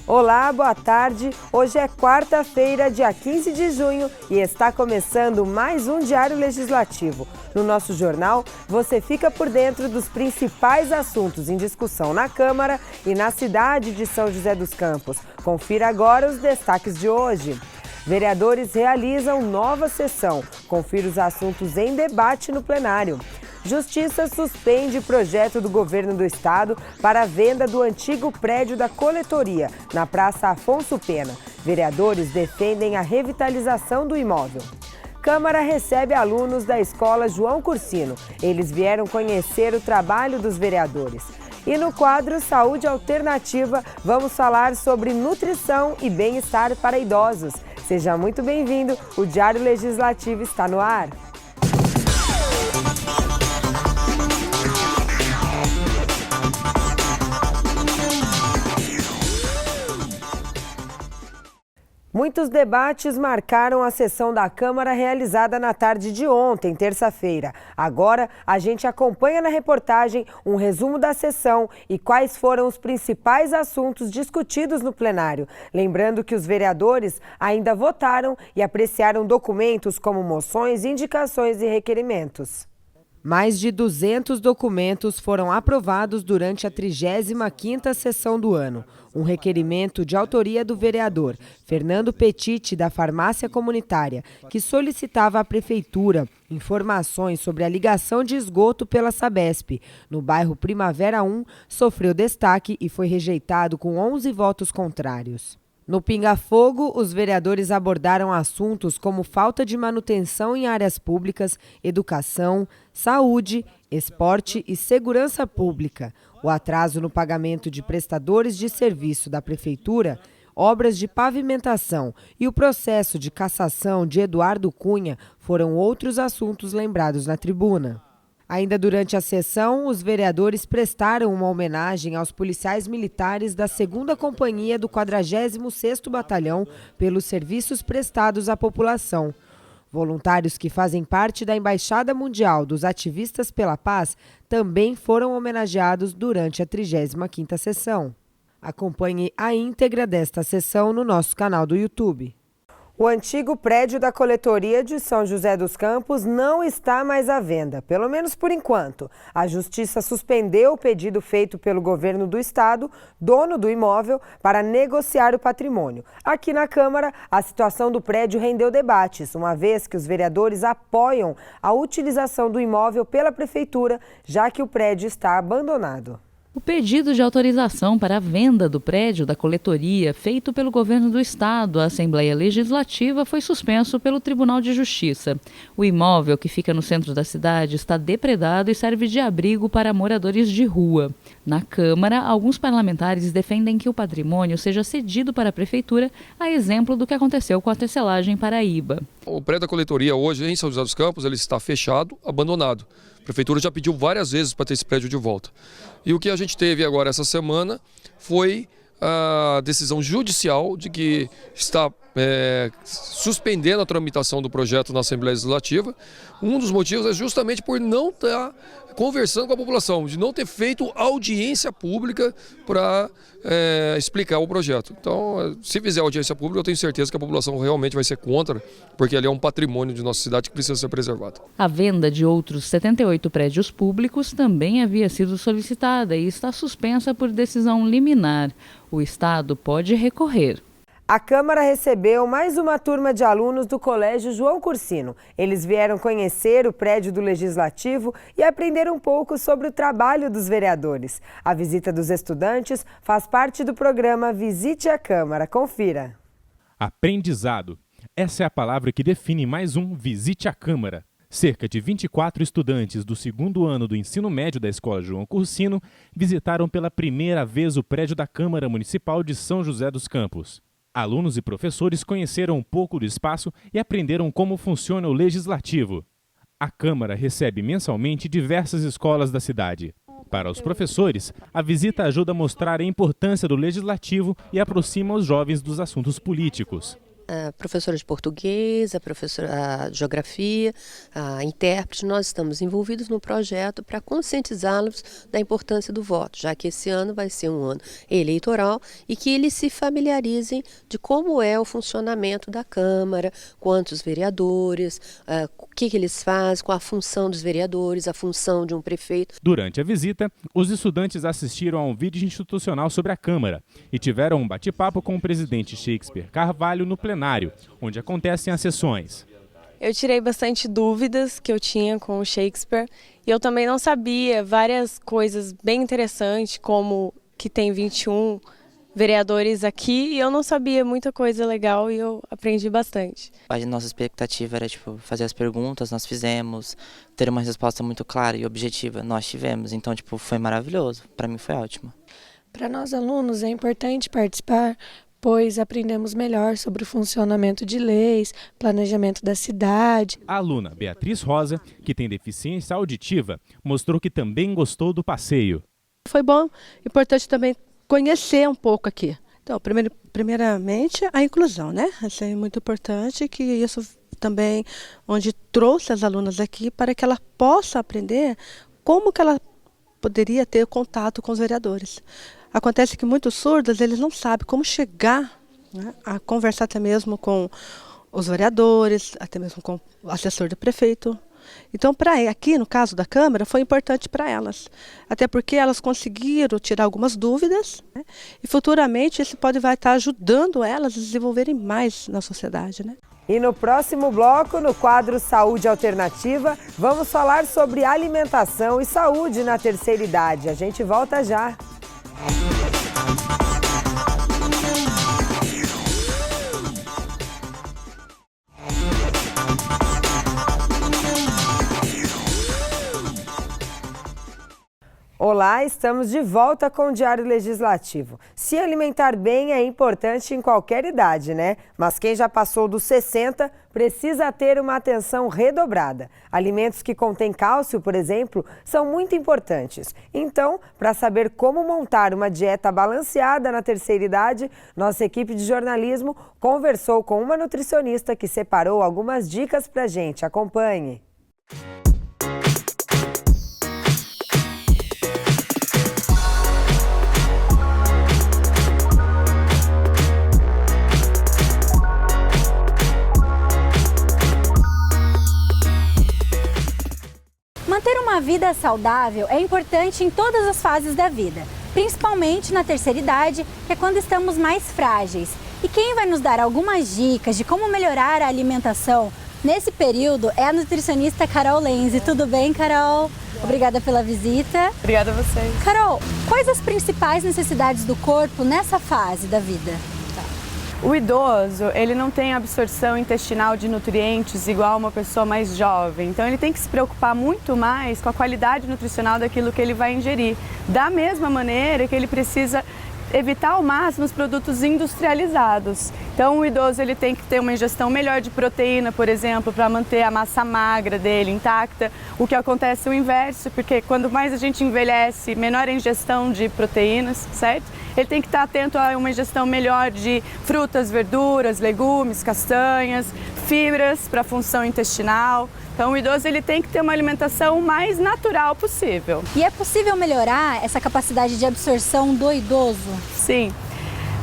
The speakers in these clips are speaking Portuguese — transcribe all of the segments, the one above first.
Olá, boa tarde. Hoje é quarta-feira, dia 15 de junho e está começando mais um Diário Legislativo. No nosso jornal, você fica por dentro dos principais assuntos em discussão na Câmara e na cidade de São José dos Campos. Confira agora os destaques de hoje. Vereadores realizam nova sessão. Confira os assuntos em debate no plenário. Justiça suspende projeto do governo do estado para a venda do antigo prédio da coletoria, na Praça Afonso Pena. Vereadores defendem a revitalização do imóvel. Câmara recebe alunos da Escola João Cursino. Eles vieram conhecer o trabalho dos vereadores. E no quadro Saúde Alternativa, vamos falar sobre nutrição e bem-estar para idosos. Seja muito bem-vindo, o Diário Legislativo está no ar. Muitos debates marcaram a sessão da Câmara realizada na tarde de ontem, terça-feira. Agora, a gente acompanha na reportagem um resumo da sessão e quais foram os principais assuntos discutidos no plenário. Lembrando que os vereadores ainda votaram e apreciaram documentos como moções, indicações e requerimentos. Mais de 200 documentos foram aprovados durante a 35ª sessão do ano. Um requerimento de autoria do vereador Fernando Petiti, da Farmácia Comunitária, que solicitava à Prefeitura informações sobre a ligação de esgoto pela Sabesp, no bairro Primavera 1, sofreu destaque e foi rejeitado com 11 votos contrários. No Pinga Fogo, os vereadores abordaram assuntos como falta de manutenção em áreas públicas, educação, saúde, esporte e segurança pública, o atraso no pagamento de prestadores de serviço da Prefeitura, obras de pavimentação e o processo de cassação de Eduardo Cunha foram outros assuntos lembrados na tribuna. Ainda durante a sessão, os vereadores prestaram uma homenagem aos policiais militares da 2ª Companhia do 46º Batalhão pelos serviços prestados à população. Voluntários que fazem parte da Embaixada Mundial dos Ativistas pela Paz também foram homenageados durante a 35ª sessão. Acompanhe a íntegra desta sessão no nosso canal do YouTube. O antigo prédio da coletoria de São José dos Campos não está mais à venda, pelo menos por enquanto. A Justiça suspendeu o pedido feito pelo governo do estado, dono do imóvel, para negociar o patrimônio. Aqui na Câmara, a situação do prédio rendeu debates, uma vez que os vereadores apoiam a utilização do imóvel pela Prefeitura, já que o prédio está abandonado. O pedido de autorização para a venda do prédio da coletoria feito pelo governo do estado à Assembleia Legislativa foi suspenso pelo Tribunal de Justiça. O imóvel, que fica no centro da cidade, está depredado e serve de abrigo para moradores de rua. Na Câmara, alguns parlamentares defendem que o patrimônio seja cedido para a Prefeitura, a exemplo do que aconteceu com a tecelagem Paraíba. O prédio da coletoria hoje em São José dos Campos ele está fechado, abandonado. A Prefeitura já pediu várias vezes para ter esse prédio de volta. E o que a gente teve agora essa semana foi a decisão judicial de que está suspendendo a tramitação do projeto na Assembleia Legislativa. Um dos motivos é justamente por não estar conversando com a população, de não ter feito audiência pública para explicar o projeto. Então, se fizer audiência pública, eu tenho certeza que a população realmente vai ser contra, porque ali é um patrimônio de nossa cidade que precisa ser preservado. A venda de outros 78 prédios públicos também havia sido solicitada e está suspensa por decisão liminar. O Estado pode recorrer. A Câmara recebeu mais uma turma de alunos do Colégio João Cursino. Eles vieram conhecer o prédio do Legislativo e aprender um pouco sobre o trabalho dos vereadores. A visita dos estudantes faz parte do programa Visite a Câmara. Confira. Aprendizado. Essa é a palavra que define mais um Visite a Câmara. Cerca de 24 estudantes do 2º ano do ensino médio da Escola João Cursino visitaram pela primeira vez o prédio da Câmara Municipal de São José dos Campos. Alunos e professores conheceram um pouco do espaço e aprenderam como funciona o Legislativo. A Câmara recebe mensalmente diversas escolas da cidade. Para os professores, a visita ajuda a mostrar a importância do Legislativo e aproxima os jovens dos assuntos políticos. A professora de português, a professora de geografia, a intérprete, nós estamos envolvidos no projeto para conscientizá-los da importância do voto, já que esse ano vai ser um ano eleitoral e que eles se familiarizem de como é o funcionamento da Câmara, quantos vereadores, o que eles fazem, qual a função dos vereadores, a função de um prefeito. Durante a visita, os estudantes assistiram a um vídeo institucional sobre a Câmara e tiveram um bate-papo com o presidente Shakespeare Carvalho no plenário, onde acontecem as sessões. Eu tirei bastante dúvidas que eu tinha com o Shakespeare e eu também não sabia várias coisas bem interessantes, como que tem 21 vereadores aqui, e eu não sabia muita coisa legal e eu aprendi bastante. A nossa expectativa era fazer as perguntas, nós fizemos, ter uma resposta muito clara e objetiva, nós tivemos, então foi maravilhoso, para mim foi ótimo. Para nós alunos é importante participar, pois aprendemos melhor sobre o funcionamento de leis, planejamento da cidade. A aluna Beatriz Rosa, que tem deficiência auditiva, mostrou que também gostou do passeio. Foi bom, importante também conhecer um pouco aqui. Então, primeiramente, a inclusão, né? Achei muito importante que isso também, onde trouxe as alunas aqui para que ela possa aprender como que ela poderia ter contato com os vereadores. Acontece que muitos surdos, eles não sabem como chegar, né, a conversar até mesmo com os vereadores, até mesmo com o assessor do prefeito. Então, aqui no caso da Câmara, foi importante para elas, até porque elas conseguiram tirar algumas dúvidas, né, e futuramente isso vai estar ajudando elas a desenvolverem mais na sociedade, né? E no próximo bloco, no quadro Saúde Alternativa, vamos falar sobre alimentação e saúde na terceira idade. A gente volta já. Olá, estamos de volta com o Diário Legislativo. Se alimentar bem é importante em qualquer idade, né? Mas quem já passou dos 60 precisa ter uma atenção redobrada. Alimentos que contêm cálcio, por exemplo, são muito importantes. Então, para saber como montar uma dieta balanceada na terceira idade, nossa equipe de jornalismo conversou com uma nutricionista que separou algumas dicas para a gente. Acompanhe. Manter uma vida saudável é importante em todas as fases da vida, principalmente na terceira idade, que é quando estamos mais frágeis. E quem vai nos dar algumas dicas de como melhorar a alimentação nesse período é a nutricionista Carol Lenzi. Tudo bem, Carol? Obrigada pela visita. Obrigada a vocês. Carol, quais as principais necessidades do corpo nessa fase da vida? O idoso, ele não tem absorção intestinal de nutrientes igual uma pessoa mais jovem. Então ele tem que se preocupar muito mais com a qualidade nutricional daquilo que ele vai ingerir. Da mesma maneira que ele precisa evitar ao máximo os produtos industrializados. Então o idoso ele tem que ter uma ingestão melhor de proteína, por exemplo, para manter a massa magra dele intacta. O que acontece é o inverso, porque quanto mais a gente envelhece, menor a ingestão de proteínas, certo? Ele tem que estar atento a uma ingestão melhor de frutas, verduras, legumes, castanhas, fibras para a função intestinal. Então o idoso ele tem que ter uma alimentação mais natural possível. E é possível melhorar essa capacidade de absorção do idoso? Sim.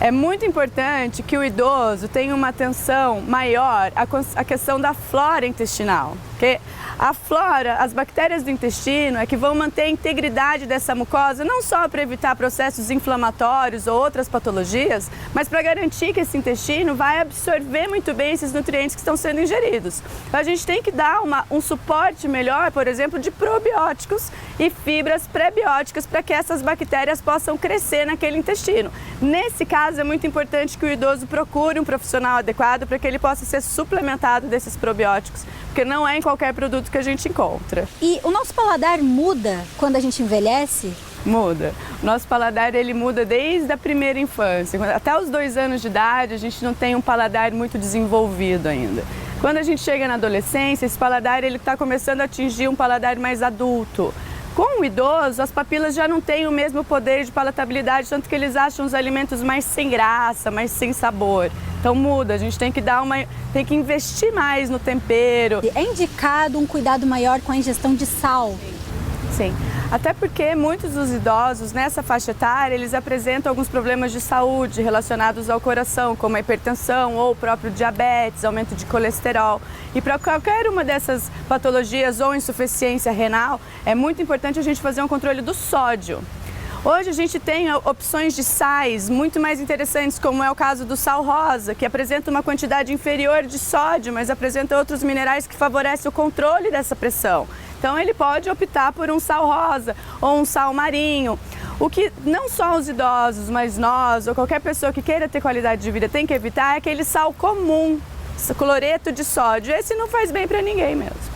É muito importante que o idoso tenha uma atenção maior à questão da flora intestinal, porque a flora, as bactérias do intestino é que vão manter a integridade dessa mucosa, não só para evitar processos inflamatórios ou outras patologias, mas para garantir que esse intestino vai absorver muito bem esses nutrientes que estão sendo ingeridos. Então, a gente tem que dar um suporte melhor, por exemplo, de probióticos e fibras pré-bióticas para que essas bactérias possam crescer naquele intestino. Nesse caso, é muito importante que o idoso procure um profissional adequado para que ele possa ser suplementado desses probióticos, porque não é em qualquer produto que a gente encontra. E o nosso paladar muda quando a gente envelhece? Muda. O nosso paladar ele muda desde a primeira infância. Até os 2 anos de idade, a gente não tem um paladar muito desenvolvido ainda. Quando a gente chega na adolescência, esse paladar ele está começando a atingir um paladar mais adulto. Com o idoso, as papilas já não têm o mesmo poder de palatabilidade, tanto que eles acham os alimentos mais sem graça, mais sem sabor. Então muda, a gente tem que investir mais no tempero. É indicado um cuidado maior com a ingestão de sal? Sim, até porque muitos dos idosos nessa faixa etária, eles apresentam alguns problemas de saúde relacionados ao coração, como a hipertensão ou o próprio diabetes, aumento de colesterol. E para qualquer uma dessas patologias ou insuficiência renal, é muito importante a gente fazer um controle do sódio. Hoje a gente tem opções de sais muito mais interessantes, como é o caso do sal rosa, que apresenta uma quantidade inferior de sódio, mas apresenta outros minerais que favorecem o controle dessa pressão. Então ele pode optar por um sal rosa ou um sal marinho. O que não só os idosos, mas nós ou qualquer pessoa que queira ter qualidade de vida tem que evitar é aquele sal comum, cloreto de sódio. Esse não faz bem para ninguém mesmo.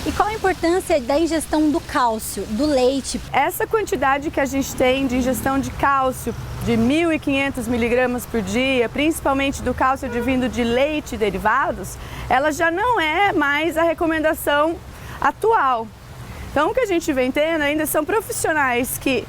E qual a importância da ingestão do cálcio, do leite? Essa quantidade que a gente tem de ingestão de cálcio, de 1.500 miligramas por dia, principalmente do cálcio advindo de leite e derivados, ela já não é mais a recomendação atual. Então o que a gente vem tendo ainda são profissionais que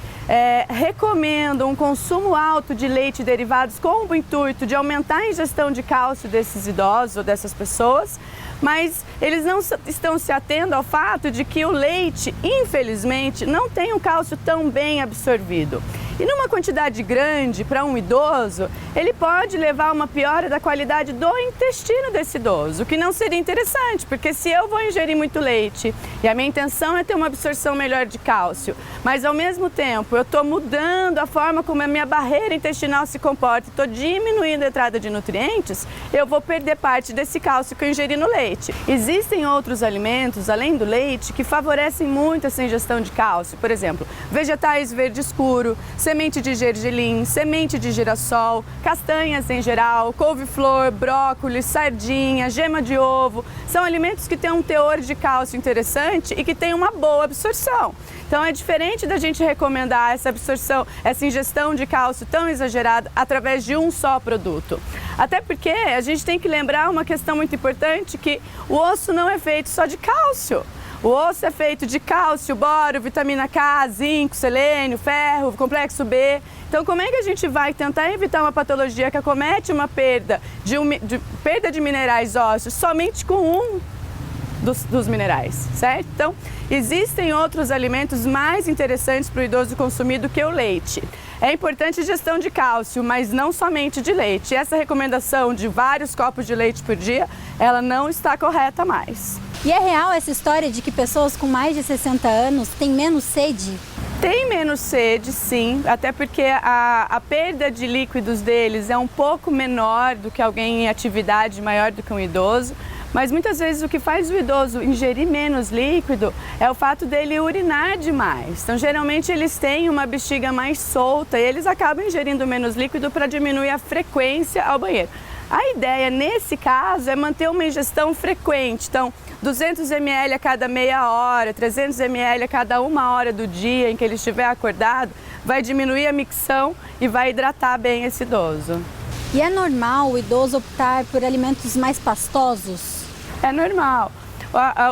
recomendam um consumo alto de leite e derivados com o intuito de aumentar a ingestão de cálcio desses idosos ou dessas pessoas, mas eles não estão se atendo ao fato de que o leite, infelizmente, não tem um cálcio tão bem absorvido. E numa quantidade grande para um idoso, ele pode levar a uma piora da qualidade do intestino desse idoso, o que não seria interessante, porque se eu vou ingerir muito leite e a minha intenção é ter uma absorção melhor de cálcio, mas ao mesmo tempo eu estou mudando a forma como a minha barreira intestinal se comporta, estou diminuindo a entrada de nutrientes, eu vou perder parte desse cálcio que eu ingeri no leite. Existem outros alimentos, além do leite, que favorecem muito essa ingestão de cálcio. Por exemplo, vegetais verde escuro, semente de gergelim, semente de girassol, castanhas em geral, couve-flor, brócolis, sardinha, gema de ovo. São alimentos que têm um teor de cálcio interessante e que têm uma boa absorção. Então é diferente da gente recomendar essa absorção, essa ingestão de cálcio tão exagerada através de um só produto. Até porque a gente tem que lembrar uma questão muito importante, que o osso não é feito só de cálcio. O osso é feito de cálcio, boro, vitamina K, zinco, selênio, ferro, complexo B. Então, como é que a gente vai tentar evitar uma patologia que acomete uma perda de minerais ósseos somente com um dos minerais, certo? Então, existem outros alimentos mais interessantes para o idoso consumir do que o leite. É importante a ingestão de cálcio, mas não somente de leite. Essa recomendação de vários copos de leite por dia, ela não está correta mais. E é real essa história de que pessoas com mais de 60 anos têm menos sede? Tem menos sede, sim, até porque a perda de líquidos deles é um pouco menor do que alguém em atividade maior do que um idoso. Mas muitas vezes o que faz o idoso ingerir menos líquido é o fato dele urinar demais. Então, geralmente eles têm uma bexiga mais solta e eles acabam ingerindo menos líquido para diminuir a frequência ao banheiro. A ideia, nesse caso, é manter uma ingestão frequente. Então, 200 ml a cada meia hora, 300 ml a cada 1 hora do dia em que ele estiver acordado, vai diminuir a micção e vai hidratar bem esse idoso. E é normal o idoso optar por alimentos mais pastosos? É normal.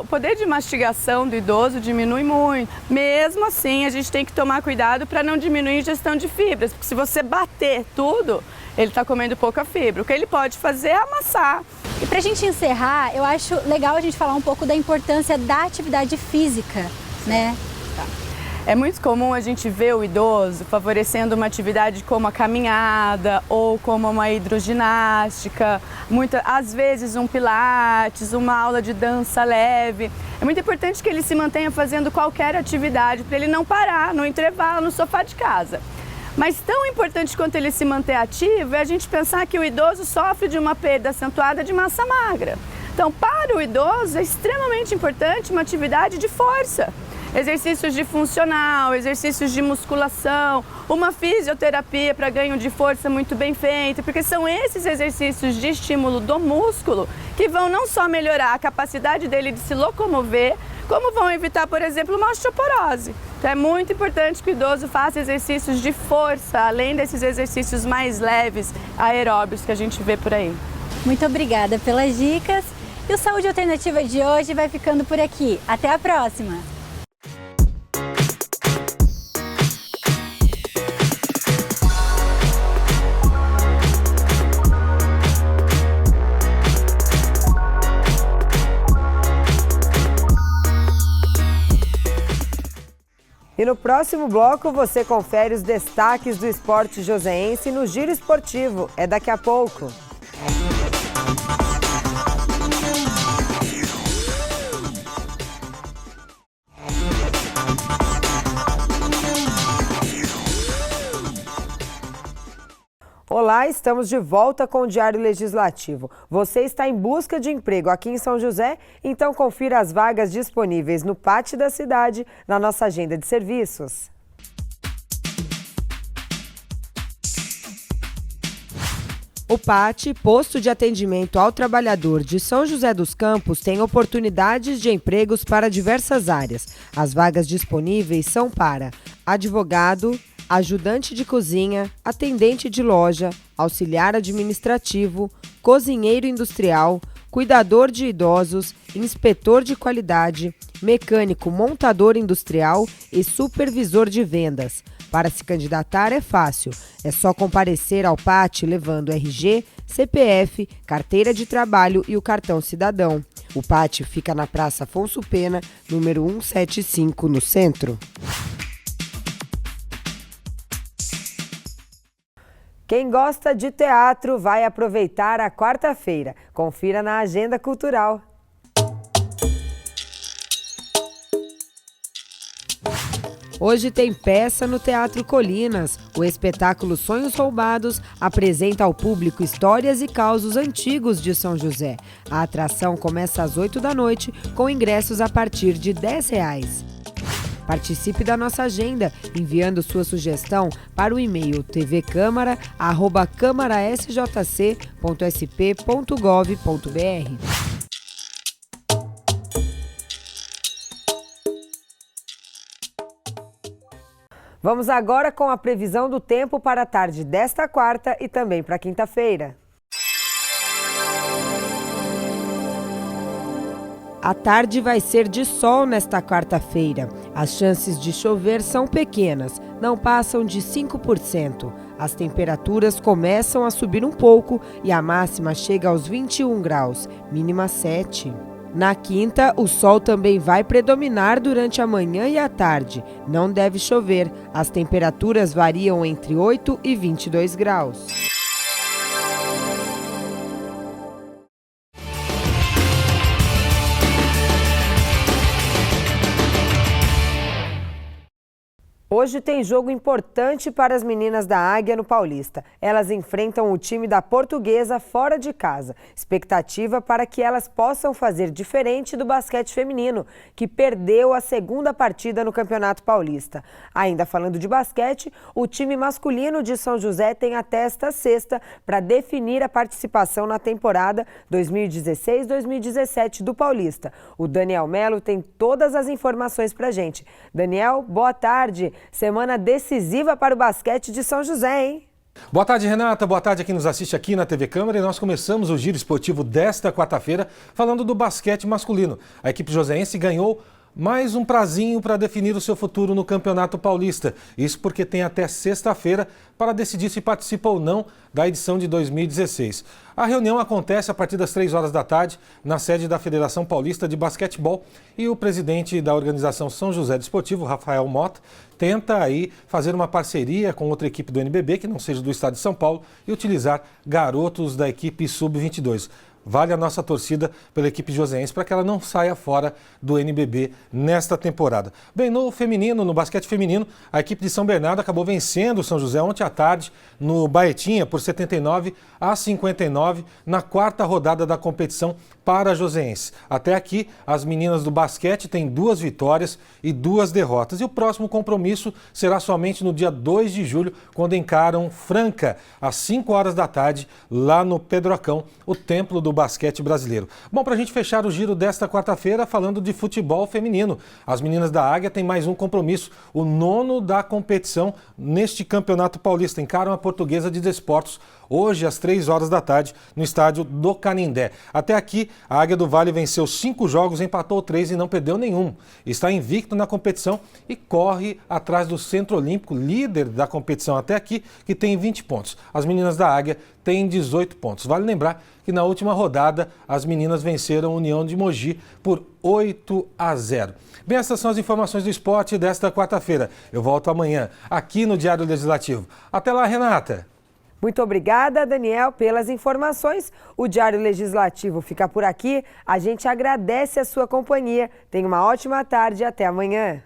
O poder de mastigação do idoso diminui muito. Mesmo assim, a gente tem que tomar cuidado para não diminuir a ingestão de fibras, porque se você bater tudo, ele está comendo pouca fibra. O que ele pode fazer é amassar. E para a gente encerrar, eu acho legal a gente falar um pouco da importância da atividade física, né? É muito comum a gente ver o idoso favorecendo uma atividade como a caminhada ou como uma hidroginástica, às vezes um pilates, uma aula de dança leve. É muito importante que ele se mantenha fazendo qualquer atividade para ele não parar no intervalo no sofá de casa. Mas tão importante quanto ele se manter ativo é a gente pensar que o idoso sofre de uma perda acentuada de massa magra. Então, para o idoso é extremamente importante uma atividade de força. Exercícios de funcional, exercícios de musculação, uma fisioterapia para ganho de força muito bem feita, porque são esses exercícios de estímulo do músculo que vão não só melhorar a capacidade dele de se locomover, como vão evitar, por exemplo, uma osteoporose. Então é muito importante que o idoso faça exercícios de força, além desses exercícios mais leves, aeróbios que a gente vê por aí. Muito obrigada pelas dicas. E o Saúde Alternativa de hoje vai ficando por aqui. Até a próxima! E no próximo bloco você confere os destaques do esporte joseense no Giro Esportivo. É daqui a pouco. Olá, estamos de volta com o Diário Legislativo. Você está em busca de emprego aqui em São José? Então confira as vagas disponíveis no PAT da cidade na nossa agenda de serviços. O PAT, Posto de Atendimento ao Trabalhador de São José dos Campos, tem oportunidades de empregos para diversas áreas. As vagas disponíveis são para advogado, ajudante de cozinha, atendente de loja, auxiliar administrativo, cozinheiro industrial, cuidador de idosos, inspetor de qualidade, mecânico montador industrial e supervisor de vendas. Para se candidatar é fácil, é só comparecer ao PAT levando RG, CPF, carteira de trabalho e o cartão cidadão. O PAT fica na Praça Afonso Pena, número 175, no centro. Quem gosta de teatro vai aproveitar a quarta-feira. Confira na Agenda Cultural. Hoje tem peça no Teatro Colinas. O espetáculo Sonhos Roubados apresenta ao público histórias e causos antigos de São José. A atração começa às 8 da noite, com ingressos a partir de R$10. Participe da nossa agenda, enviando sua sugestão para o e-mail tvcamara@camarasjc.sp.gov.br. Vamos agora com a previsão do tempo para a tarde desta quarta e também para quinta-feira. A tarde vai ser de sol nesta quarta-feira. As chances de chover são pequenas, não passam de 5%. As temperaturas começam a subir um pouco e a máxima chega aos 21 graus, mínima 7. Na quinta, o sol também vai predominar durante a manhã e a tarde. Não deve chover. As temperaturas variam entre 8 e 22 graus. Hoje tem jogo importante para as meninas da Águia no Paulista. Elas enfrentam o time da Portuguesa fora de casa. Expectativa para que elas possam fazer diferente do basquete feminino, que perdeu a segunda partida no Campeonato Paulista. Ainda falando de basquete, o time masculino de São José tem até esta sexta para definir a participação na temporada 2016-2017 do Paulista. O Daniel Melo tem todas as informações para a gente. Daniel, boa tarde. Semana decisiva para o basquete de São José, hein? Boa tarde, Renata. Boa tarde a quem nos assiste aqui na TV Câmara. E nós começamos o Giro Esportivo desta quarta-feira falando do basquete masculino. A equipe joseense ganhou mais um prazinho para definir o seu futuro no Campeonato Paulista. Isso porque tem até sexta-feira para decidir se participa ou não da edição de 2016. A reunião acontece a partir das 3 horas da tarde na sede da Federação Paulista de Basquetebol e o presidente da organização São José Desportivo, Rafael Mota, tenta aí fazer uma parceria com outra equipe do NBB, que não seja do estado de São Paulo, e utilizar garotos da equipe Sub-22. Vale a nossa torcida pela equipe joseense para que ela não saia fora do NBB nesta temporada. Bem, no feminino, no basquete feminino, a equipe de São Bernardo acabou vencendo o São José ontem à tarde no Baetinha por 79-59 na quarta rodada da competição para a joseense. Até aqui, as meninas do basquete têm 2 vitórias e 2 derrotas. E o próximo compromisso será somente no dia 2 de julho, quando encaram Franca, às 5 horas da tarde, lá no Pedrocão, o templo do basquete brasileiro. Bom, para a gente fechar o giro desta quarta-feira, falando de futebol feminino. As meninas da Águia têm mais um compromisso, o 9º da competição neste Campeonato Paulista. Encaram a Portuguesa de Desportos hoje às 3 horas da tarde no estádio do Canindé. Até aqui, A Águia do Vale venceu 5 jogos, empatou 3 e não perdeu nenhum. Está invicto na competição e corre atrás do Centro Olímpico, líder da competição até aqui, que tem 20 pontos. As meninas da Águia têm 18 pontos. Vale lembrar que na última rodada as meninas venceram a União de Mogi por 8-0. Bem, essas são as informações do esporte desta quarta-feira. Eu volto amanhã aqui no Diário Legislativo. Até lá, Renata! Muito obrigada, Daniel, pelas informações. O Diário Legislativo fica por aqui. A gente agradece a sua companhia. Tenha uma ótima tarde e até amanhã.